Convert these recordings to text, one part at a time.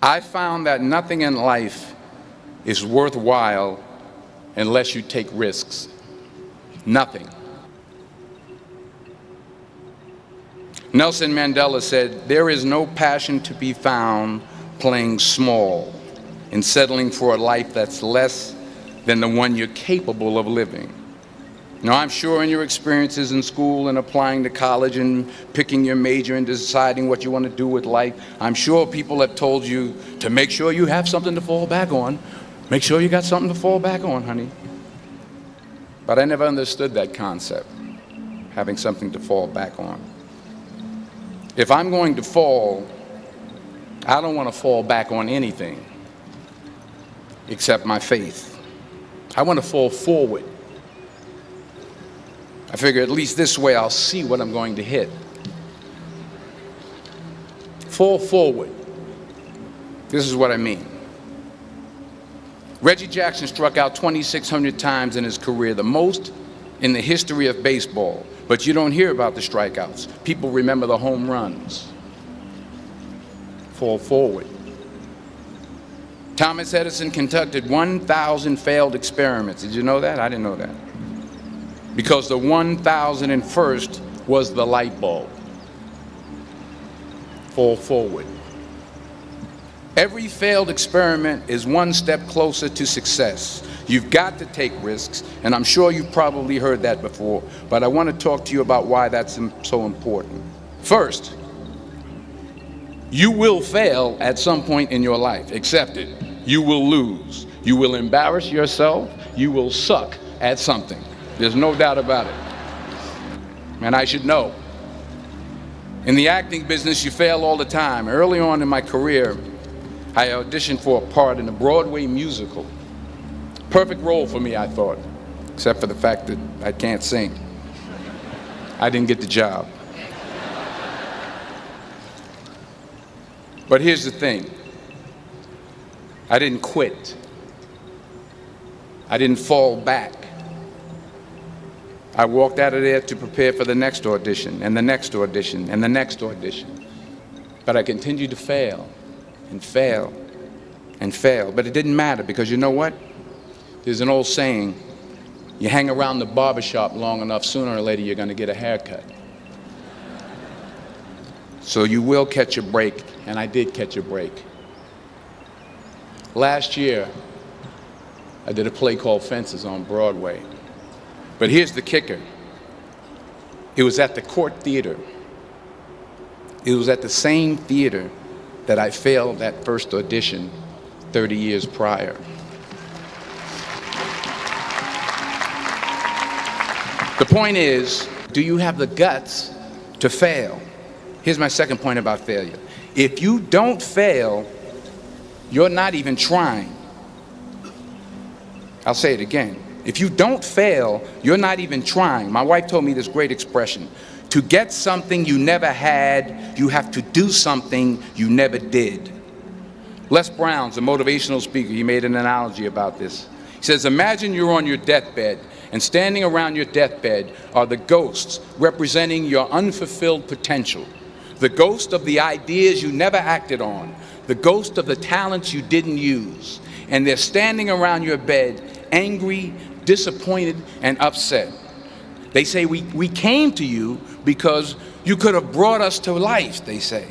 I found that nothing in life is worthwhile unless you take risks. Nothing. Nelson Mandela said, "There is no passion to be found playing small and settling for a life that's less than the one you're capable of living." Now, I'm sure in your experiences in school and applying to college and picking your major and deciding what you want to do with life, I'm sure people have told you to make sure you have something to fall back on. Make sure you got something to fall back on, honey. But I never understood that concept, having something to fall back on. If I'm going to fall, I don't want to fall back on anything except my faith. I want to fall forward. I figure at least this way I'll see what I'm going to hit. Fall forward. This is what I mean. Reggie Jackson struck out 2,600 times in his career, the most in the history of baseball. But you don't hear about the strikeouts. People remember the home runs. Fall forward. Thomas Edison conducted 1,000 failed experiments. Did you know that? I didn't know that. Because the 1,001st was the light bulb. Fall forward. Every failed experiment is one step closer to success. You've got to take risks, and I'm sure you've probably heard that before, but I want to talk to you about why that's so important. First, you will fail at some point in your life. Accept it. You will lose. You will embarrass yourself. You will suck at something. There's no doubt about it. And I should know. In the acting business, you fail all the time. Early on in my career, I auditioned for a part in a Broadway musical. Perfect role for me, I thought, except for the fact that I can't sing. I didn't get the job. But here's the thing. I didn't quit. I didn't fall back. I walked out of there to prepare for the next audition, and the next audition, and the next audition. But I continued to fail, and fail, and fail. But it didn't matter, because you know what? There's an old saying, you hang around the barbershop long enough, sooner or later you're going to get a haircut. So you will catch a break, and I did catch a break. Last year, I did a play called Fences on Broadway. But here's the kicker. It was at the Court Theater. It was at the same theater that I failed that first audition 30 years prior. The point is, do you have the guts to fail? Here's my second point about failure. If you don't fail, you're not even trying. I'll say it again. If you don't fail, you're not even trying. My wife told me this great expression. To get something you never had, you have to do something you never did. Les Brown's a motivational speaker. He made an analogy about this. He says, imagine you're on your deathbed, and standing around your deathbed are the ghosts representing your unfulfilled potential. The ghost of the ideas you never acted on. The ghost of the talents you didn't use. And they're standing around your bed, angry, disappointed, and upset. They say, we came to you because you could have brought us to life, they say.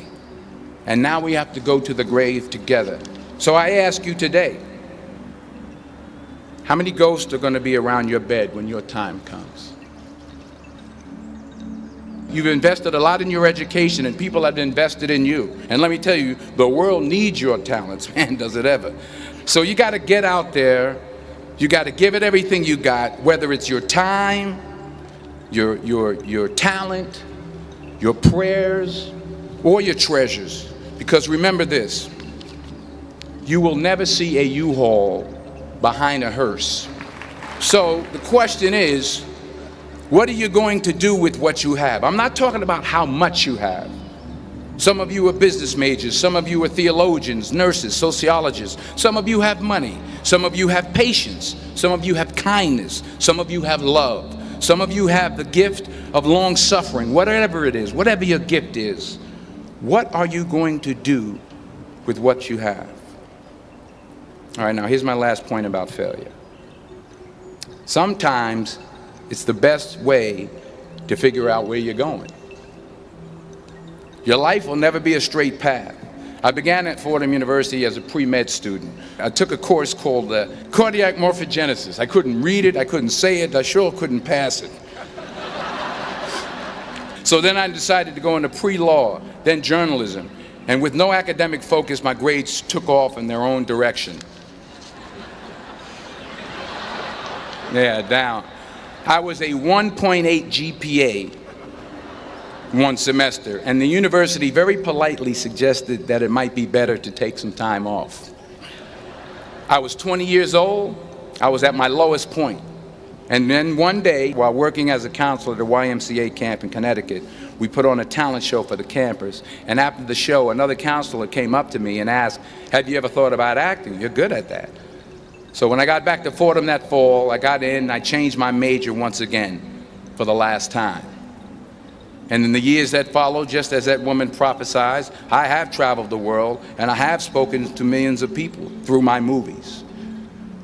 And now we have to go to the grave together. So I ask you today, how many ghosts are going to be around your bed when your time comes? You've invested a lot in your education, and people have invested in you. And let me tell you, the world needs your talents, man, does it ever. So you got to get out there. You got to give it everything you got, whether it's your time, your talent, your prayers, or your treasures. Because remember this, you will never see a U-Haul behind a hearse. So the question is, what are you going to do with what you have? I'm not talking about how much you have. Some of you are business majors, some of you are theologians, nurses, sociologists, some of you have money, some of you have patience, some of you have kindness, some of you have love, some of you have the gift of long suffering, whatever it is, whatever your gift is. What are you going to do with what you have. All right, now here's my last point about failure. Sometimes it's the best way to figure out where you're going. Your life will never be a straight path. I began at Fordham University as a pre-med student. I took a course called cardiac morphogenesis. I couldn't read it, I couldn't say it, I sure couldn't pass it. So then I decided to go into pre-law, then journalism. And with no academic focus, my grades took off in their own direction. Yeah, down. I was a 1.8 GPA one semester, and the university very politely suggested that it might be better to take some time off. I was 20 years old. I was at my lowest point. And then one day, while working as a counselor at a YMCA camp in Connecticut, we put on a talent show for the campers. And after the show, another counselor came up to me and asked, "Have you ever thought about acting? You're good at that." So when I got back to Fordham that fall, I got in, I changed my major once again for the last time. And in the years that followed, just as that woman prophesied, I have traveled the world and I have spoken to millions of people through my movies.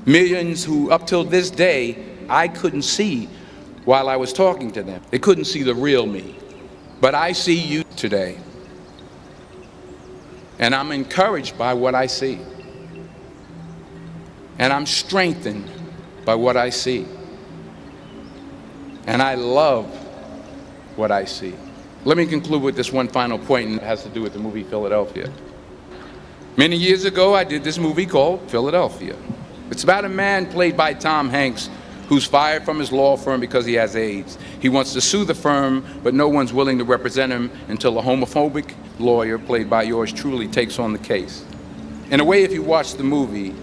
Millions who, up till this day, I couldn't see while I was talking to them. They couldn't see the real me. But I see you today. And I'm encouraged by what I see. And I'm strengthened by what I see. And I love what I see. Let me conclude with this one final point, and it has to do with the movie Philadelphia. Many years ago, I did this movie called Philadelphia. It's about a man played by Tom Hanks who's fired from his law firm because he has AIDS. He wants to sue the firm, but no one's willing to represent him until a homophobic lawyer, played by yours truly, takes on the case. In a way, if you watch the movie,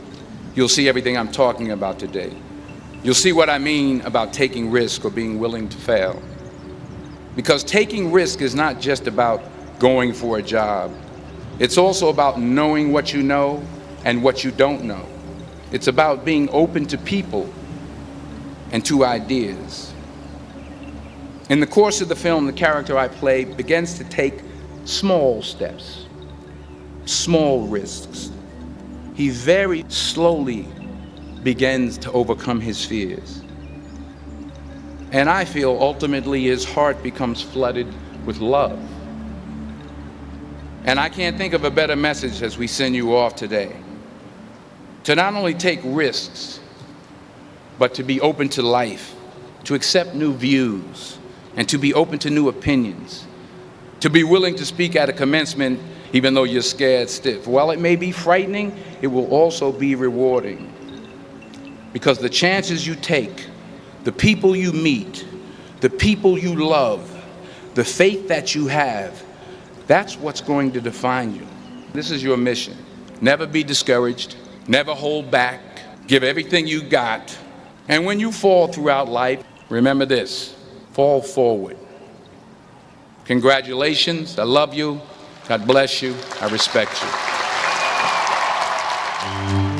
you'll see everything I'm talking about today. You'll see what I mean about taking risk or being willing to fail. Because taking risk is not just about going for a job. It's also about knowing what you know and what you don't know. It's about being open to people and to ideas. In the course of the film, the character I play begins to take small steps, small risks. He very slowly begins to overcome his fears. And I feel ultimately his heart becomes flooded with love. And I can't think of a better message as we send you off today. To not only take risks, but to be open to life, to accept new views, and to be open to new opinions. To be willing to speak at a commencement even though you're scared stiff. While it may be frightening, it will also be rewarding. Because the chances you take, the people you meet, the people you love, the faith that you have, that's what's going to define you. This is your mission. Never be discouraged, never hold back, give everything you got. And when you fall throughout life, remember this, fall forward. Congratulations, I love you, God bless you, I respect you.